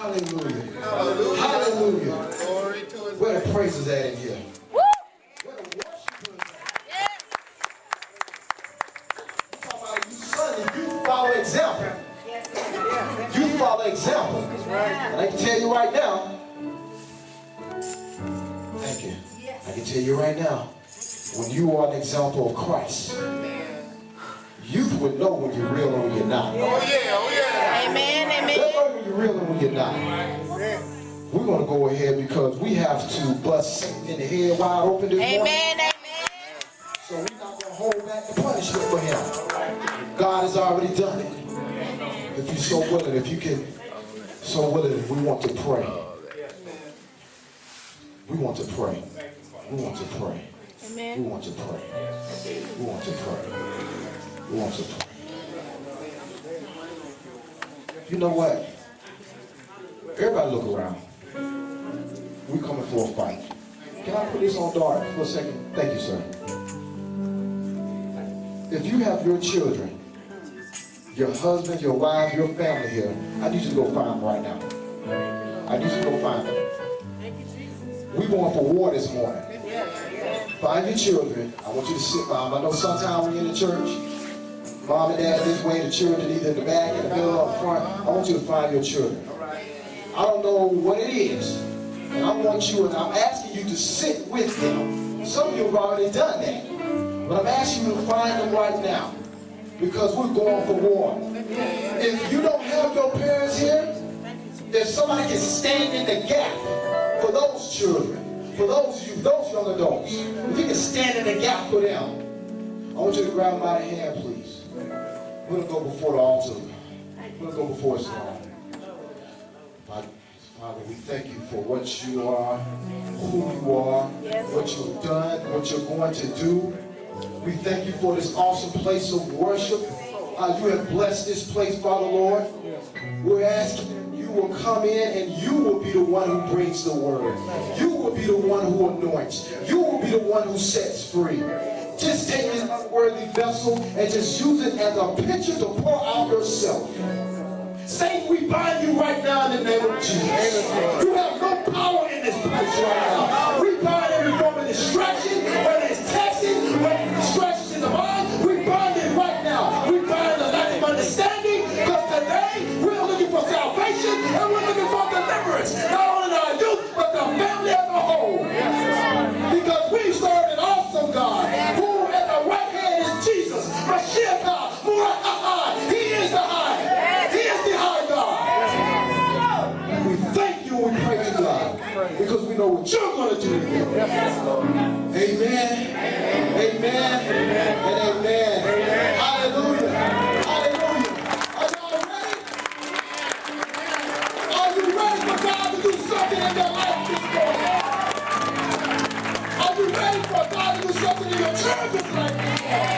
Hallelujah. Hallelujah. Hallelujah. Glory to his Where the name. praises at in here? Woo! Where the worship is at? Yes. You talk about you Sunday, you follow example. You follow example. And I can tell you right now, thank you. I can tell you right now, when you are an example of Christ, youth would know when you're real and when you're not. Oh yeah, oh yeah. Amen, They'll amen. know when you're real and when you're not. We're going to go ahead because we have to bust Satan in the head wide open this morning. Amen, amen. So we're not going to hold back the punishment for him. God has already done it. If you're so willing, if you can, so willing, we want to pray. We want to pray. We want to pray. Amen. We want to pray. We want to pray. We want to pray. You know what? Everybody look around. We're coming for a fight. Can I put this on dart for a second? Thank you, sir. If you have your children, your husband, your wife, your family here, I need you to go find them right now. I need you to go find them. We're going for war this morning. Find your children. I want you to sit by them. I know sometimes when you're in the church, mom and dad this way, the children either in the back, in the middle, up front. I want you to find your children. I don't know what it is. And I want you, and I'm asking you to sit with them. Some of you have already done that. But I'm asking you to find them right now. Because we're going for war. If you don't have your parents here, if somebody can stand in the gap for those children, for those youth, those young adults, if you can stand in the gap for them, I want you to grab them by the hand, please. We're going to go before the altar. We're going to go before His throne. Father, we thank you for what you are, who you are, what you've done, what you're going to do. We thank you for this awesome place of worship. You have blessed this place, Father, Lord. We're asking you will come in and you will be the one who brings the word. You will be the one who anoints. You will be the one who sets free. Just take this unworthy vessel and just use it as a pitcher to pour out yourself. Satan, we bind you right now in the name of Jesus. You have no power in this place right now. We bind every form of distraction, whether it's texting, whether it's distractions in the mind, we bind it right now. We bind the lack of understanding, because today we're looking for salvation and we're looking for deliverance. Not only our youth, but the family as a whole. Because we serve an awesome God, who at the right hand is Jesus, Mashiach, Murah. He is the high. Because we know what you're going to do. Amen. Amen. And amen. Hallelujah. Hallelujah. Are y'all ready? Are you ready for God to do something in your life this morning? Are you ready for God to do something in your children's life this morning?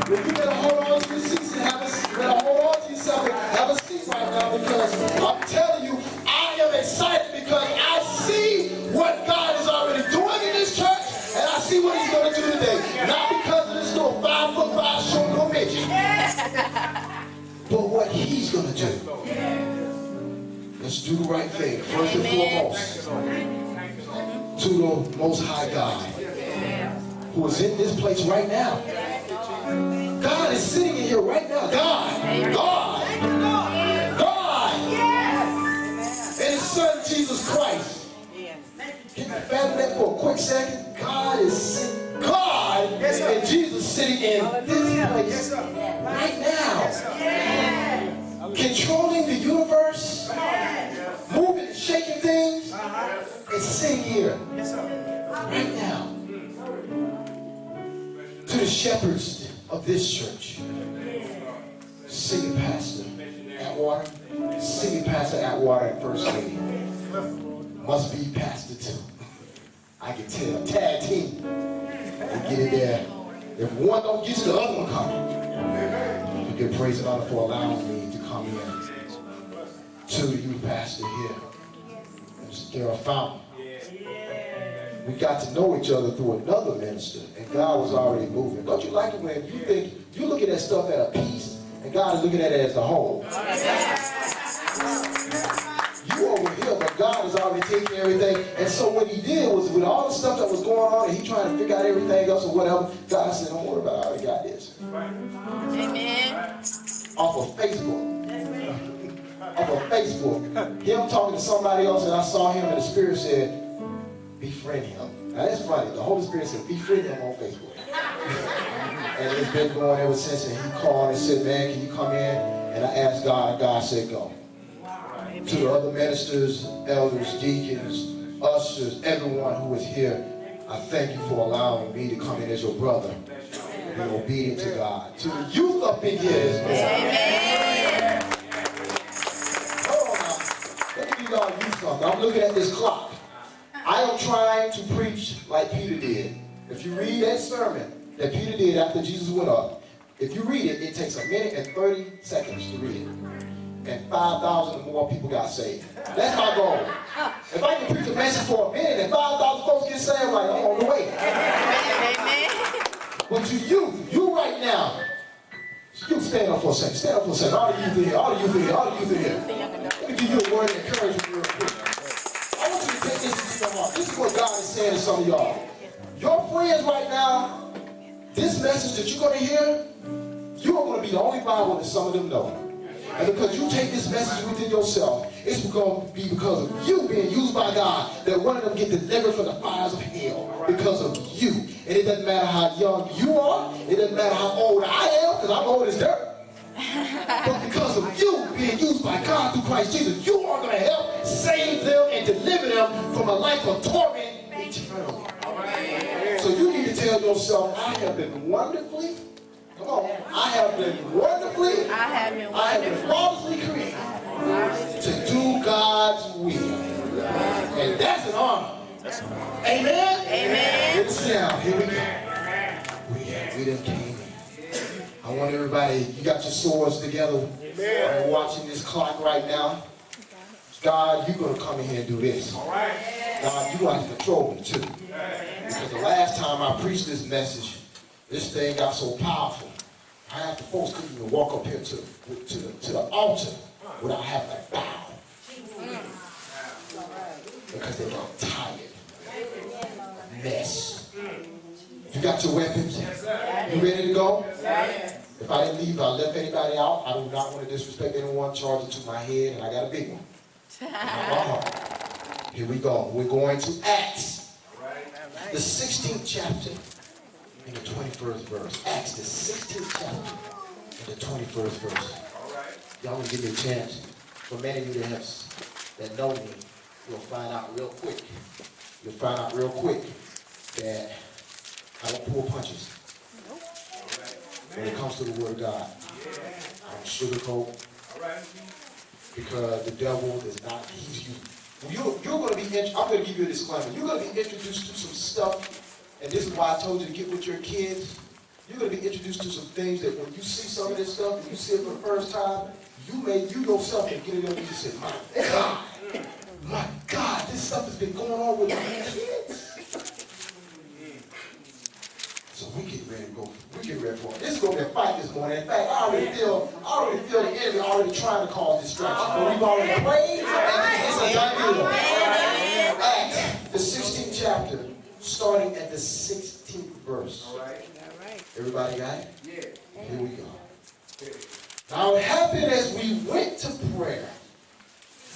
Well, you better hold on to your seats and have a seat. You better hold on to yourself and have a seat right now, because I'm telling you, I am excited because I see what God is already doing in this church, and I see what He's going to do today. Not because of this little 5'5" short little midget, but what He's going to do. Let's do the right thing first and foremost to the Most High God, who is in this place right now. God is sitting in here right now. God. And His Son, Jesus Christ. Can you fathom that for a quick second? God and Jesus sitting in this place right now. Controlling the universe, moving and shaking things, and sitting here right now. To the shepherds of this church, singing pastor Atwater, singing pastor Atwater and First Lady. Must be pastor too. I can tell. Tag team. And get it there. If one don't get you, the other one coming. You give praise and honor for allowing me to come in to the youth pastor here. They're a fountain. We got to know each other through another minister, and God was already moving. Don't you like it when you think you look at that stuff at a piece, and God is looking at it as the whole? God has already taken everything. And so what he did was, with all the stuff that was going on, and he trying to figure out everything else or whatever, God said, don't worry about it, I already got this. Amen. Off of Facebook. Off of Facebook. Him talking to somebody else, and I saw him, and the Spirit said, befriend him. Now that's funny. The Holy Spirit said, befriend him on Facebook. And it's been going ever since, and he called and said, man, can you come in? And I asked God, and God said, go. Amen. To the other ministers, elders, deacons, ushers, everyone who is here, I thank you for allowing me to come in as your brother and be obedient to God. To the youth up in here is Amen. hold on now. Let me give y'all youth something. I'm looking at this clock. I am trying to preach like Peter did. If you read that sermon that Peter did after Jesus went up, if you read it, it takes 1 minute and 30 seconds to read it. And 5,000 or more people got saved. That's my goal. If I can preach a message for a minute and 5,000 folks get saved, I'm like, I'm on the way. Amen. But to you right now, you stand up for a second. Stand up for a second. All the youth in here, all the youth in here, all the youth in here. Let me give you a word of encouragement real quick. I want you to take this into your heart. This is what God is saying to some of y'all. Your friends right now, this message that you're going to hear, you are going to be the only Bible that some of them know. And because you take this message within yourself, it's going to be because of you being used by God that one of them get delivered from the fires of hell because of you. And it doesn't matter how young you are. It doesn't matter how old I am, because I'm old as dirt. But because of you being used by God through Christ Jesus, you are going to help save them and deliver them from a life of torment eternally. So you need to tell yourself, I have been wonderfully, come on, I have been wonderfully, I have been marvelously created to do God's will. And that's an honor. Amen? Amen. Let's sit down. Here we go. We done came in. I want everybody, you got your swords together. I'm watching this clock right now. God, you're going to come in here and do this. God, you're going to have to control me too. Because the last time I preached this message, this thing got so powerful. Half the folks couldn't even walk up here to the altar without having to bow. Because they got tired. Mess. You got your weapons? You ready to go? If I didn't leave, I left anybody out. I do not want to disrespect anyone. Charge it to my head, and I got a big one. Here we go. We're going to Acts, the 16th chapter, and the 21st verse. Acts, the 16th chapter, and the 21st verse. Y'all want to give me a chance? For many of you that know me, you'll find out real quick. You'll find out real quick that I don't pull punches. When it comes to the Word of God, I don't sugarcoat. Because the devil is not, you're going to be, I'm going to give you a disclaimer. You're going to be introduced to some stuff, and this is why I told you to get with your kids. You're going to be introduced to some things that when you see some of this stuff, and you see it for the first time, you yourself can get it up and you say, my God, this stuff has been going on with my kids. So we get ready to go. We get ready for it. This is going to be a fight this morning. In fact, I already feel the enemy already trying to cause distraction. But we've already prayed, and it's a done deal. Acts, the 16th chapter, starting at the 16th verse. Everybody got it? Yeah. Here we go. Now it happened as we went to prayer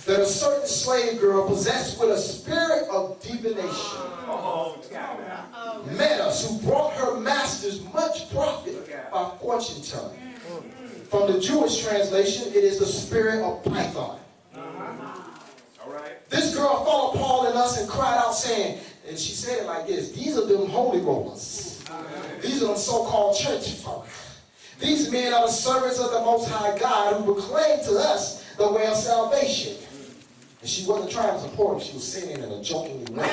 that a certain slave girl possessed with a spirit of divination met us, who brought her masters much profit by fortune telling. From the Jewish translation, it is the spirit of Python. This girl followed Paul and us and cried out saying, and she said it like this, these are them holy rollers. These are them so-called church folk. These men are the servants of the Most High God who proclaim to us the way of salvation. And she wasn't trying to support him. She was saying it in a joking way.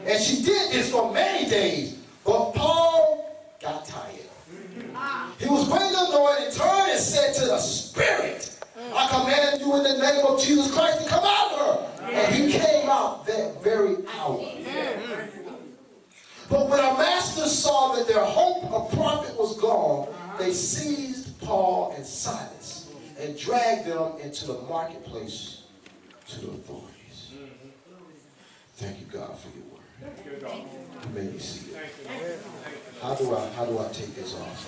And she did this for many days. But Paul got tired. He was greatly annoyed and turned and said to the spirit, I command you in the name of Jesus Christ to come out of her. And he came out that very hour. But when our masters saw that their hope of profit was gone, they seized Paul and Silas and dragged them into the marketplace to the authorities. Thank you, God, for your word. You made me see it. How do I take this off?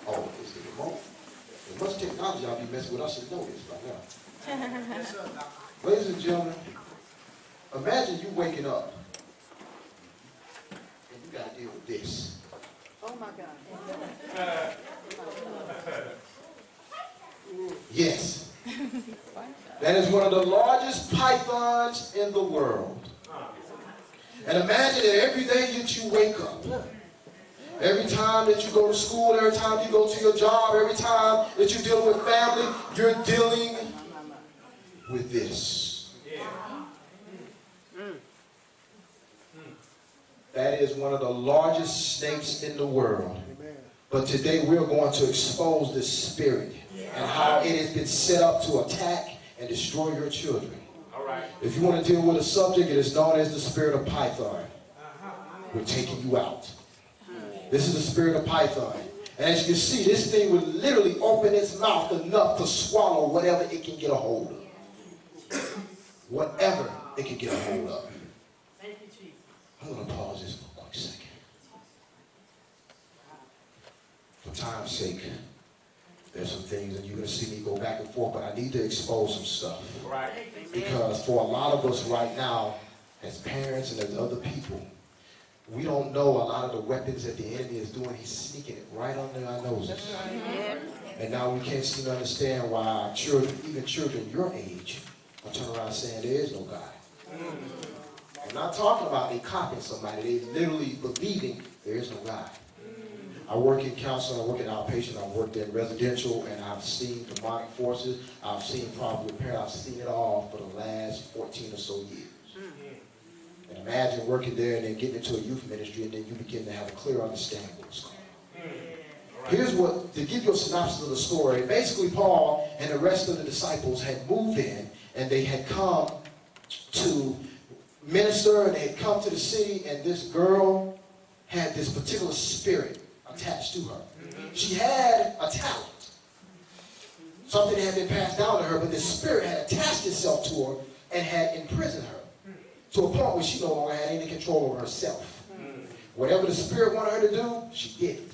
Oh, it's the remote. As much technology I'll be messing with, I should know this by now. Ladies and gentlemen, imagine you waking up and you got to deal with this. Oh my God. Yes. That is one of the largest pythons in the world. And imagine that every day that you wake up, every time that you go to school, every time you go to your job, every time that you deal with family, you're dealing with this. That is one of the largest snakes in the world. But today we're going to expose this spirit and how it has been set up to attack and destroy your children. If you want to deal with a subject, it is known as the spirit of Python. We're taking you out. This is the spirit of Python. And as you can see, this thing will literally open its mouth enough to swallow whatever it can get a hold of. Whatever it can get a hold of. I'm going to pause this for a quick second. For time's sake, there's some things, and you're going to see me go back and forth, but I need to expose some stuff. Because for a lot of us right now, as parents and as other people, we don't know a lot of the weapons that the enemy is doing. He's sneaking it right under our noses. And now we can't seem to understand why children, even children your age, are turning around saying there is no God. I'm not talking about they copying somebody. They literally believing there is no God. I work in counseling, I work in outpatient, I've worked in residential, and I've seen demonic forces, I've seen problem repair, I've seen it all for the last 14 or so years. And imagine working there and then getting into a youth ministry, and then you begin to have a clear understanding of what's going on. Here's what, to give you a synopsis of the story, basically Paul and the rest of the disciples had moved in, and they had come to minister, and they had come to the city, and this girl had this particular spirit attached to her. She had a talent. Something had been passed down to her, but this spirit had attached itself to her and had imprisoned her to a point where she no longer had any control over herself. Whatever the spirit wanted her to do, she did it.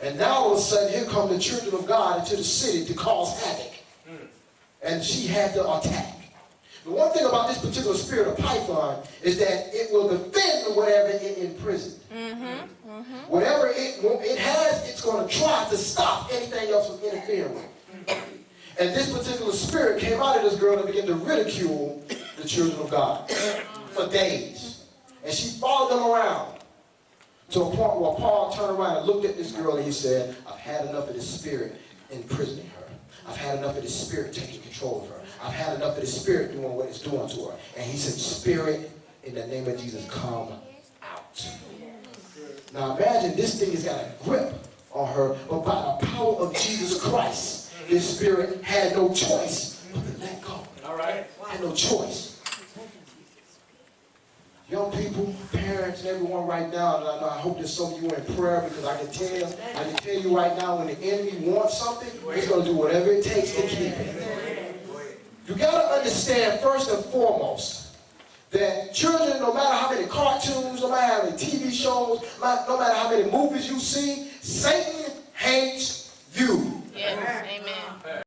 And now all of a sudden, here come the children of God into the city to cause havoc. And she had to attack. The one thing about this particular spirit of Python is that it will defend whatever it imprisoned. Whatever it has, it's going to try to stop anything else from interfering with. And this particular spirit came out of this girl and began to ridicule the children of God for days. And she followed them around to a point where Paul turned around and looked at this girl and he said, I've had enough of this spirit imprisoning her. I've had enough of this spirit taking control of her. I've had enough of this spirit doing what it's doing to her. And he said, Spirit, in the name of Jesus, come out. Now imagine this thing has got a grip on her, but by the power of Jesus Christ, this spirit had no choice but to let go. All right. Had no choice. Young people, parents, and everyone right now, and I hope that some of you are in prayer, because I can tell you right now, when the enemy wants something, he's going to do whatever it takes to keep it. You got to understand first and foremost that children, no matter how many cartoons, no matter how many TV shows, no matter how many movies you see, Satan